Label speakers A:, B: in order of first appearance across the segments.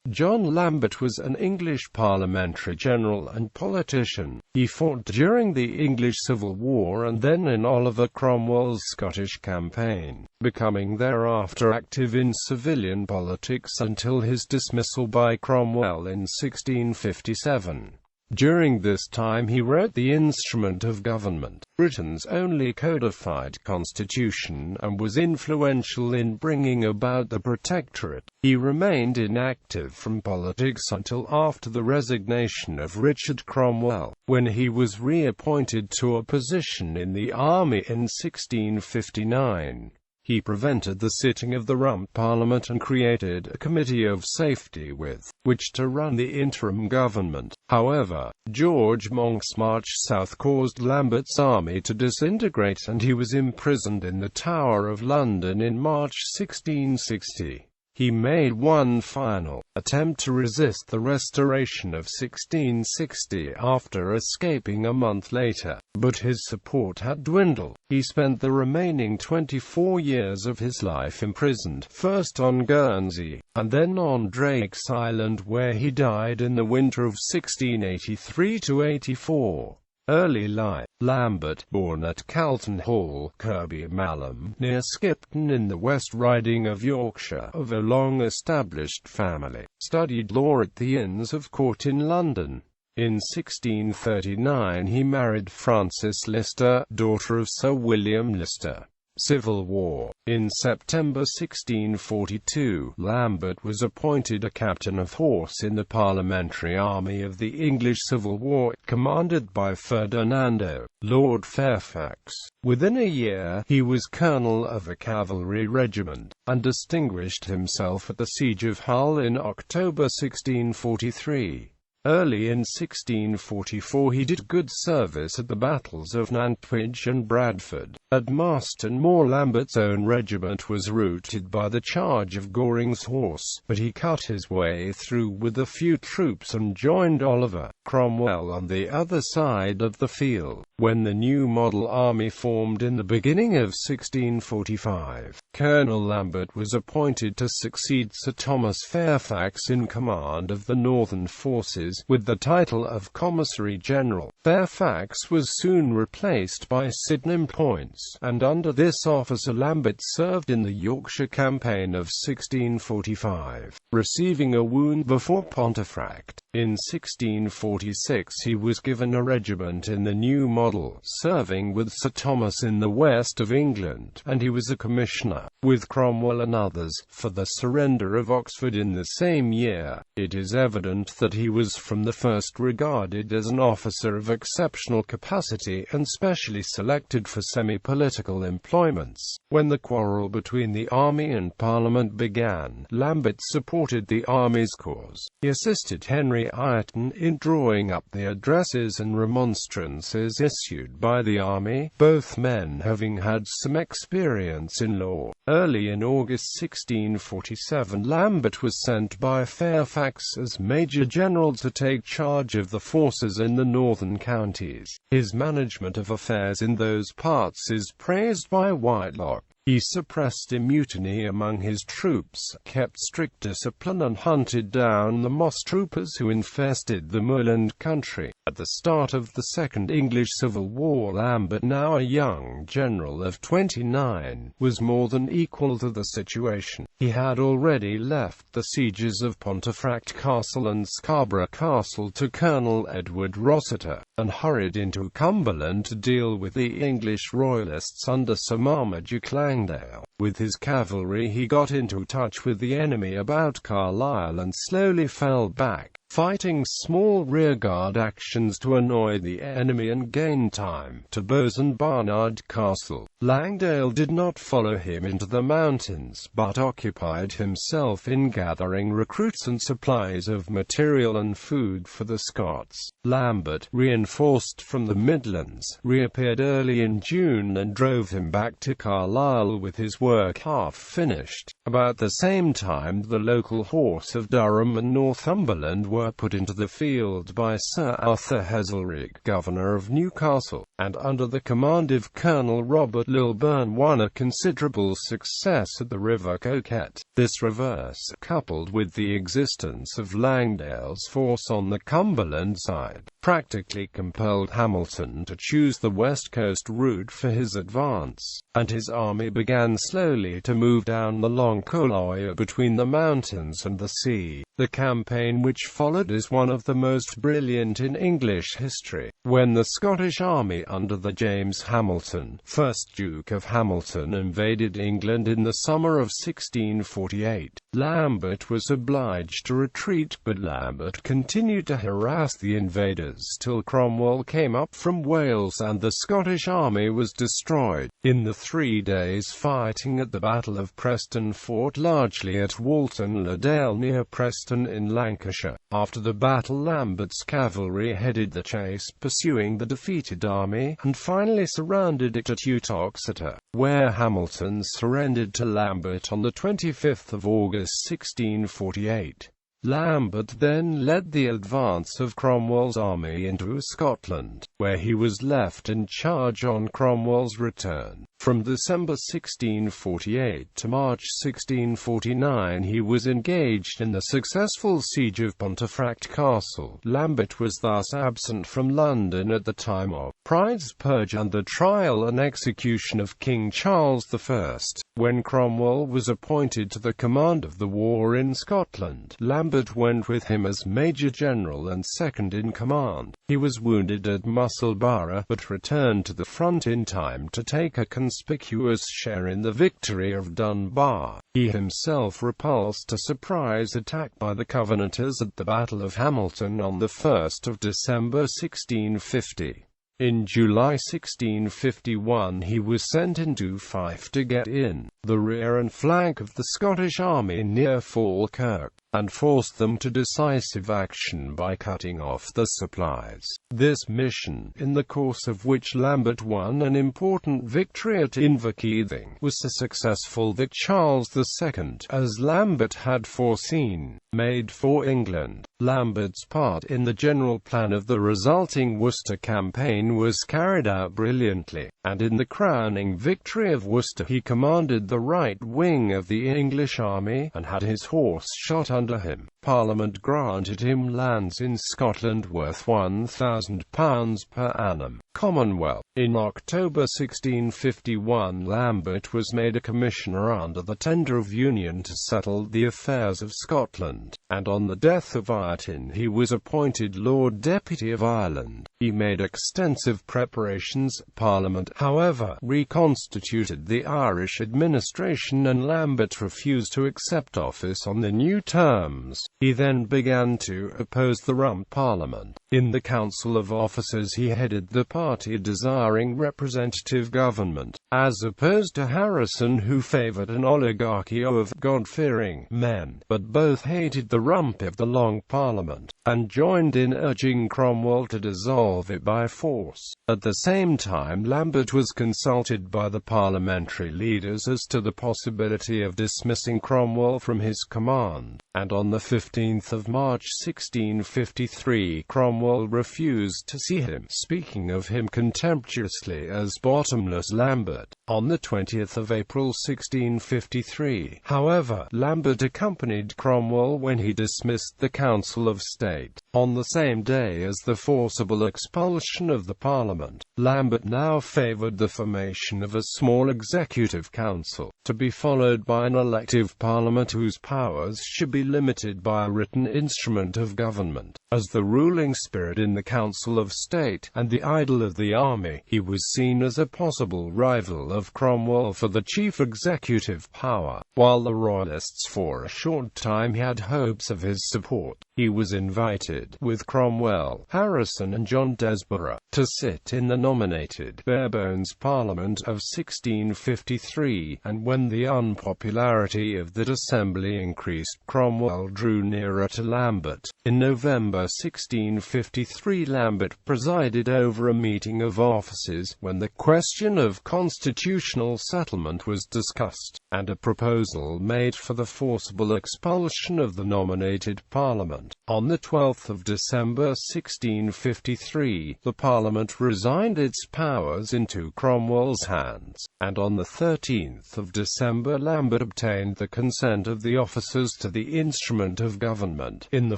A: John Lambert was an English parliamentary general and politician. He fought during the English Civil War and then in Oliver Cromwell's Scottish campaign, becoming thereafter active in civilian politics until his dismissal by Cromwell in 1657. During this time he wrote the Instrument of Government, Britain's only codified constitution, and was influential in bringing about the Protectorate. He remained inactive from politics until after the resignation of Richard Cromwell, when he was reappointed to a position in the army in 1659. He prevented the sitting of the Rump Parliament and created a Committee of Safety with which to run the interim government. However, George Monk's march south caused Lambert's army to disintegrate and he was imprisoned in the Tower of London in March 1660. He made one final attempt to resist the Restoration of 1660 after escaping a month later, but his support had dwindled. He spent the remaining 24 years of his life imprisoned, first on Guernsey, and then on Drake's Island, where he died in the winter of 1683–84. Early life. Lambert, born at Calton Hall, Kirby Malham, near Skipton in the West Riding of Yorkshire, of a long-established family, studied law at the Inns of Court in London. In 1639 he married Frances Lister, daughter of Sir William Lister. Civil War. In September 1642, Lambert was appointed a captain of horse in the Parliamentary Army of the English Civil War, commanded by Ferdinando, Lord Fairfax. Within a year, he was colonel of a cavalry regiment, and distinguished himself at the Siege of Hull in October 1643. Early in 1644 he did good service at the battles of Nantwich and Bradford. At Marston Moor, Lambert's own regiment was routed by the charge of Goring's horse, but he cut his way through with a few troops and joined Oliver Cromwell on the other side of the field. When the new model army formed in the beginning of 1645, Colonel Lambert was appointed to succeed Sir Thomas Fairfax in command of the northern forces, with the title of Commissary General. Fairfax was soon replaced by Sydenham Poyntz, and under this officer Lambert served in the Yorkshire campaign of 1645, receiving a wound before Pontefract. In 1646 he was given a regiment in the new model, serving with Sir Thomas in the west of England, and he was a commissioner, with Cromwell and others, for the surrender of Oxford in the same year. It is evident that he was from the first regarded as an officer of exceptional capacity and specially selected for semi-political employments. When the quarrel between the army and Parliament began, Lambert supported the army's cause. He assisted Henry Ireton in drawing up the addresses and remonstrances issued by the army, both men having had some experience in law. Early in August 1647, Lambert was sent by Fairfax as Major General to take charge of the forces in the northern counties. His management of affairs in those parts is praised by Whitelock. He suppressed a mutiny among his troops, kept strict discipline and hunted down the moss troopers who infested the moorland country. At the start of the Second English Civil War, Lambert, now a young general of 29, was more than equal to the situation. He had already left the sieges of Pontefract Castle and Scarborough Castle to Colonel Edward Rossiter, and hurried into Cumberland to deal with the English royalists under Sir Marmaduke Langdale. With his cavalry he got into touch with the enemy about Carlisle and slowly fell back, fighting small rearguard actions to annoy the enemy and gain time to St Bernard Castle. Langdale did not follow him into the mountains, but occupied himself in gathering recruits and supplies of material and food for the Scots. Lambert, reinforced from the Midlands, reappeared early in June and drove him back to Carlisle with his work half finished. About the same time the local horse of Durham and Northumberland were put into the field by Sir Arthur Haselrig, Governor of Newcastle. and under the command of Colonel Robert Lilburne won a considerable success at the River Coquette. This reverse, coupled with the existence of Langdale's force on the Cumberland side, practically compelled Hamilton to choose the west coast route for his advance, and his army began slowly to move down the long couloir between the mountains and the sea. The campaign which followed is one of the most brilliant in English history. When the Scottish army under the James Hamilton, 1st Duke of Hamilton, invaded England in the summer of 1648, Lambert was obliged to retreat, but Lambert continued to harass the invaders till Cromwell came up from Wales and the Scottish army was destroyed. In the 3 days' fighting at the Battle of Preston, fought largely at Walton le Dale near Preston in Lancashire. After the battle, Lambert's cavalry headed the chase, pursuing the defeated army, and finally surrounded it at Uttoxeter, where Hamilton surrendered to Lambert on the 25th of August 1648. Lambert then led the advance of Cromwell's army into Scotland, where he was left in charge on Cromwell's return. From December 1648 to March 1649 he was engaged in the successful siege of Pontefract Castle. Lambert was thus absent from London at the time of Pride's Purge and the trial and execution of King Charles I. When Cromwell was appointed to the command of the war in Scotland, Lambert went with him as Major General and second in command. He was wounded at Musselburgh, but returned to the front in time to take a conspicuous share in the victory of Dunbar. He himself repulsed a surprise attack by the Covenanters at the Battle of Hamilton on the 1st of December 1650. In July 1651 he was sent into Fife to get in the rear and flank of the Scottish army near Falkirk, and forced them to decisive action by cutting off the supplies. This mission, in the course of which Lambert won an important victory at Inverkeithing, was so successful that Charles II, as Lambert had foreseen, made for England. Lambert's part in the general plan of the resulting Worcester campaign was carried out brilliantly, and in the crowning victory of Worcester he commanded the right wing of the English army, and had his horse shot under him. Parliament granted him lands in Scotland worth £1,000 per annum. Commonwealth. In October 1651 Lambert was made a commissioner under the tender of Union to settle the affairs of Scotland, and on the death of Ireton he was appointed Lord Deputy of Ireland. He made extensive preparations. Parliament, however, reconstituted the Irish administration and Lambert refused to accept office on the new terms. He then began to oppose the Rump Parliament. In the Council of Officers he headed the party desiring representative government, as opposed to Harrison, who favoured an oligarchy of God-fearing men. But both hated the Rump of the Long Parliament, and joined in urging Cromwell to dissolve it by force. At the same time Lambert was consulted by the parliamentary leaders as to the possibility of dismissing Cromwell from his command, and on the 15th of March 1653 Cromwell refused to see him, speaking of him contemptuously as bottomless Lambert. On the 20th of April 1653, however, Lambert accompanied Cromwell when he dismissed the Council of State, on the same day as the forcible expulsion of the Parliament. Lambert now favoured the formation of a small executive council, to be followed by an elective parliament whose powers should be limited by a written instrument of government. As the ruling spirit in the Council of State, and the idol of the army, he was seen as a possible rival of Cromwell for the chief executive power. While the Royalists for a short time had hopes of his support, he was invited, with Cromwell, Harrison and John Desborough, to sit in the nominated Barebones Parliament of 1653, and when the unpopularity of that assembly increased, Cromwell drew nearer to Lambert. In November 1653 Lambert presided over a meeting of officers, when the question of constitutional settlement was discussed, and a proposal made for the forcible expulsion of the nominated Parliament. Parliament. On the 12th of December 1653, the Parliament resigned its powers into Cromwell's hands, and on the 13th of December Lambert obtained the consent of the officers to the instrument of government, in the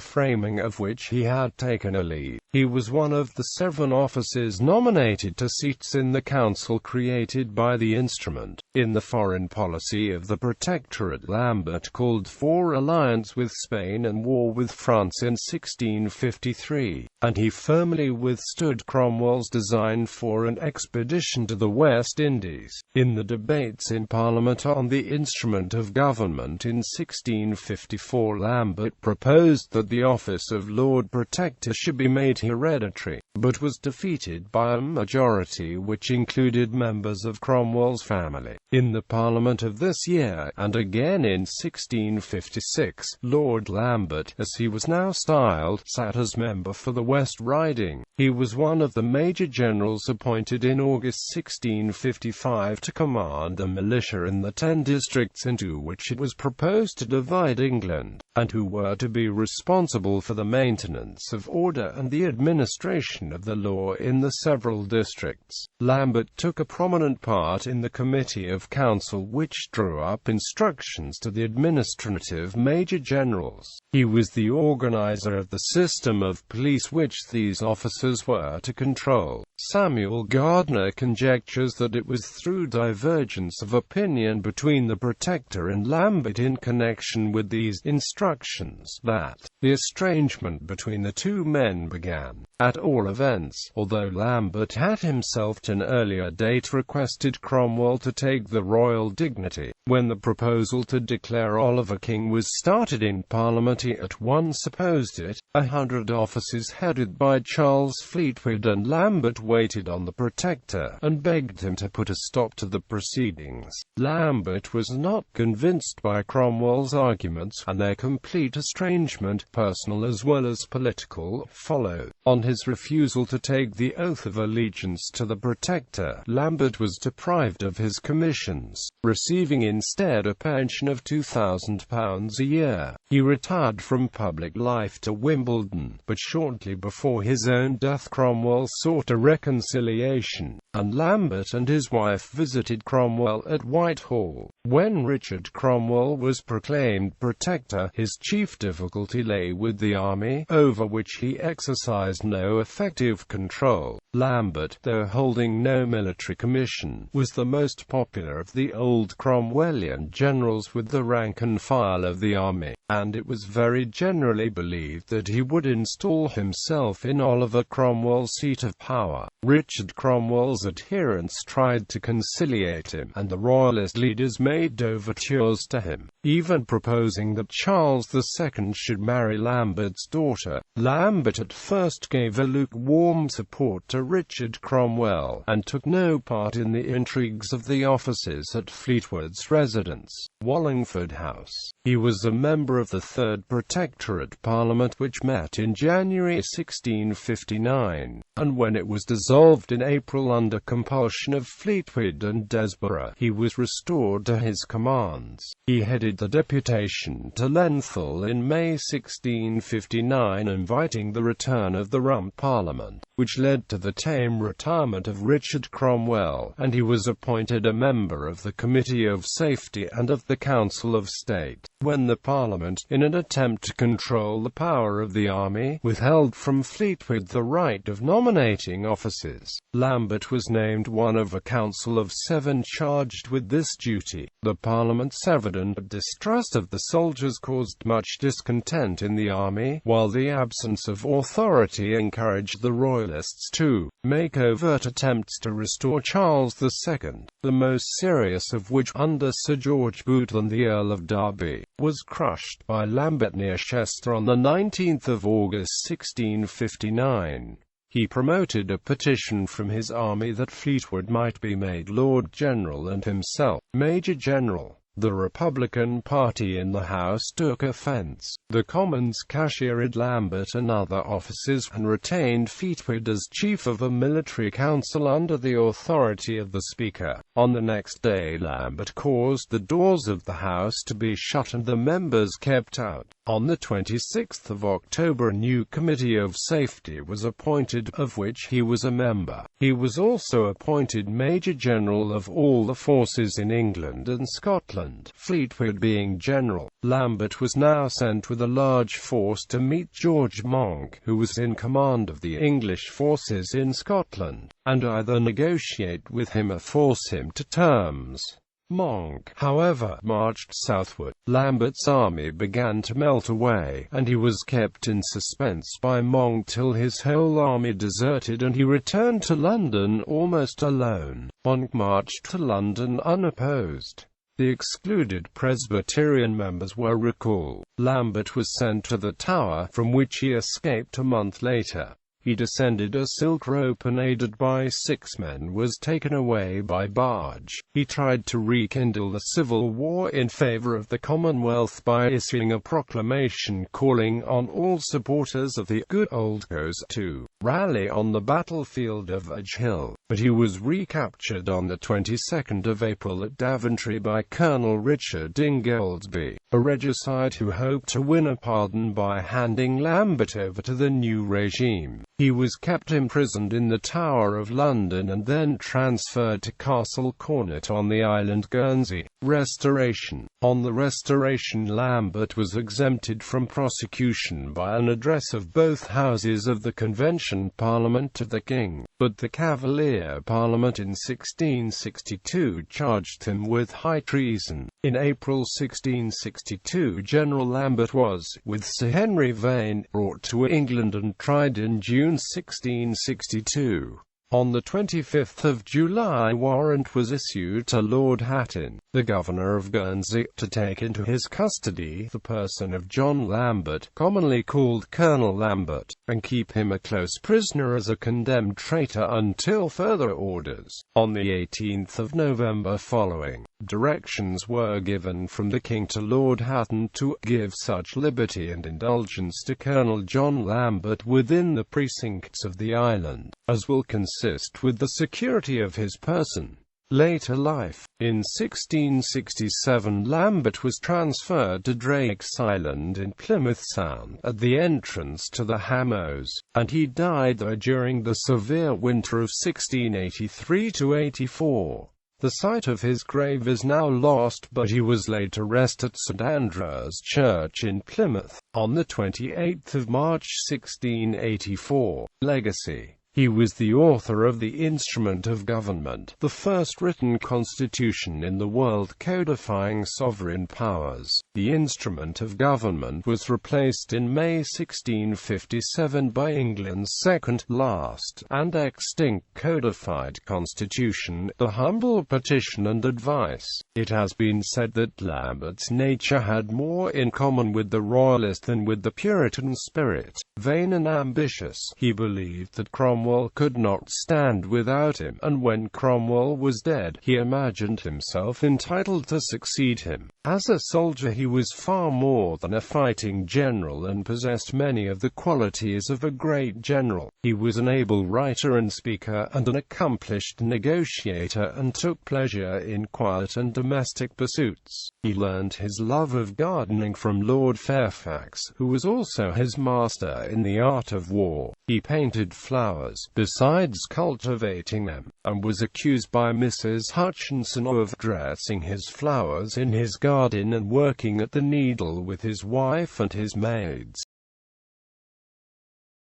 A: framing of which he had taken a lead. He was one of the 7 officers nominated to seats in the council created by the instrument. In the foreign policy of the Protectorate, Lambert called for alliance with Spain and war with France in 1653, and he firmly withstood Cromwell's design for an expedition to the West Indies. In the debates in Parliament on the instrument of government in 1654, Lambert proposed that the office of Lord Protector should be made hereditary, but was defeated by a majority which included members of Cromwell's family. In the Parliament of this year, and again in 1656, Lord Lambert, as he was now styled, sat as member for the West Riding. He was one of the major generals appointed in August 1655 to command the militia in the 10 districts into which it was proposed to divide England, and who were to be responsible for the maintenance of order and the administration of the law in the several districts. Lambert took a prominent part in the Committee of Council which drew up instructions to the administrative major generals. He was the organizer of the system of police which these officers were to control. Samuel Gardner conjectures that it was through divergence of opinion between the Protector and Lambert in connection with these instructions that the estrangement between the two men began. At all events, although Lambert had himself at an earlier date requested Cromwell to take the royal dignity, when the proposal to declare Oliver king was started in Parliament he at once opposed it. 100 officers headed by Charles Fleetwood and Lambert waited on the Protector, and begged him to put a stop to the proceedings. Lambert was not convinced by Cromwell's arguments, and their complete estrangement, personal as well as political, followed. On his refusal to take the oath of allegiance to the Protector, Lambert was deprived of his commissions, receiving instead a pension of £2,000 a year. He retired from public life to Wimbledon, but shortly before his own death Cromwell sought a reconciliation, and Lambert and his wife visited Cromwell at Whitehall. When Richard Cromwell was proclaimed Protector, his chief difficulty lay with the army, over which he exercised no effective control. Lambert, though holding no military commission, was the most popular of the old Cromwellian generals with the rank and file of the army, and it was very generally believed that he would install himself in Oliver Cromwell's seat of power. Richard Cromwell's adherents tried to conciliate him, and the royalist leaders made overtures to him, even proposing that Charles II should marry Lambert's daughter. Lambert at first gave a lukewarm support to Richard Cromwell, and took no part in the intrigues of the officers at Fleetwood's residence, Wallingford House. He was a member of the Third Protectorate Parliament which met in January 1659, and when it was dissolved in April under compulsion of Fleetwood and Desborough, he was restored to his commands. He headed the deputation to Lenthal in May 1659 inviting the return of the Rump Parliament, which led to the tame retirement of Richard Cromwell, and he was appointed a member of the Committee of Safety and of the Council of State. When the Parliament, in an attempt to control the power of the army, withheld from Fleetwood the right of nominating officers, Lambert was named one of a council of 7 charged with this duty. The Parliament's evident distrust of the soldiers caused much discontent in the army, while the absence of authority encouraged the Royalists to make overt attempts to restore Charles II, the most serious of which, under Sir George Bootle and the Earl of Derby, was crushed by Lambert near Chester on the 19th of August 1659. He promoted a petition from his army that Fleetwood might be made Lord General and himself Major General. The Republican party in the House took offence. The Commons cashiered Lambert and other officers, and retained Fleetwood as chief of a military council under the authority of the Speaker. On the next day Lambert caused the doors of the House to be shut and the members kept out. On the 26th of October a new Committee of Safety was appointed, of which he was a member. He was also appointed Major General of all the forces in England and Scotland, Fleetwood being General. Lambert was now sent with a large force to meet George Monk, who was in command of the English forces in Scotland, and either negotiate with him or force him to terms. Monk, however, marched southward. Lambert's army began to melt away, and he was kept in suspense by Monk till his whole army deserted and he returned to London almost alone. Monk marched to London unopposed. The excluded Presbyterian members were recalled. Lambert was sent to the Tower, from which he escaped a month later. He descended a silk rope and, aided by 6 men, was taken away by barge. He tried to rekindle the civil war in favour of the Commonwealth by issuing a proclamation calling on all supporters of the good old cause to rally on the battlefield of Edge Hill. But he was recaptured on the 22nd of April at Daventry by Colonel Richard Ingoldsby, a regicide who hoped to win a pardon by handing Lambert over to the new regime. He was kept imprisoned in the Tower of London and then transferred to Castle Cornet on the island Guernsey. Restoration. On the Restoration, Lambert was exempted from prosecution by an address of both houses of the Convention Parliament to the King, but the Cavalier Parliament in 1662 charged him with high treason. In April 1662, General Lambert was, with Sir Henry Vane, brought to England and tried in June 1662. On the 25th of July, a warrant was issued to Lord Hatton, the Governor of Guernsey, to take into his custody the person of John Lambert, commonly called Colonel Lambert, and keep him a close prisoner as a condemned traitor until further orders. On the 18th of November following, directions were given from the King to Lord Hatton to give such liberty and indulgence to Colonel John Lambert within the precincts of the island as will consist with the security of his person. Later life. In 1667 Lambert was transferred to Drake's Island in Plymouth Sound, at the entrance to the Hamoaze, and he died there during the severe winter of 1683–84. The site of his grave is now lost, but he was laid to rest at St Andrew's Church in Plymouth. On the 28th of March 1684. Legacy. He was the author of the Instrument of Government, the first written constitution in the world codifying sovereign powers. The Instrument of Government was replaced in May 1657 by England's second, last, and extinct codified constitution, the Humble Petition and Advice. It has been said that Lambert's nature had more in common with the Royalist than with the Puritan spirit. Vain and ambitious, he believed that Cromwell could not stand without him, and when Cromwell was dead, he imagined himself entitled to succeed him. As a soldier he was far more than a fighting general and possessed many of the qualities of a great general. He was an able writer and speaker, and an accomplished negotiator, and took pleasure in quiet and domestic pursuits. He learned his love of gardening from Lord Fairfax, who was also his master in the art of war. He painted flowers, besides cultivating them, and was accused by Mrs. Hutchinson of dressing his flowers in his garden and working at the needle with his wife and his maids.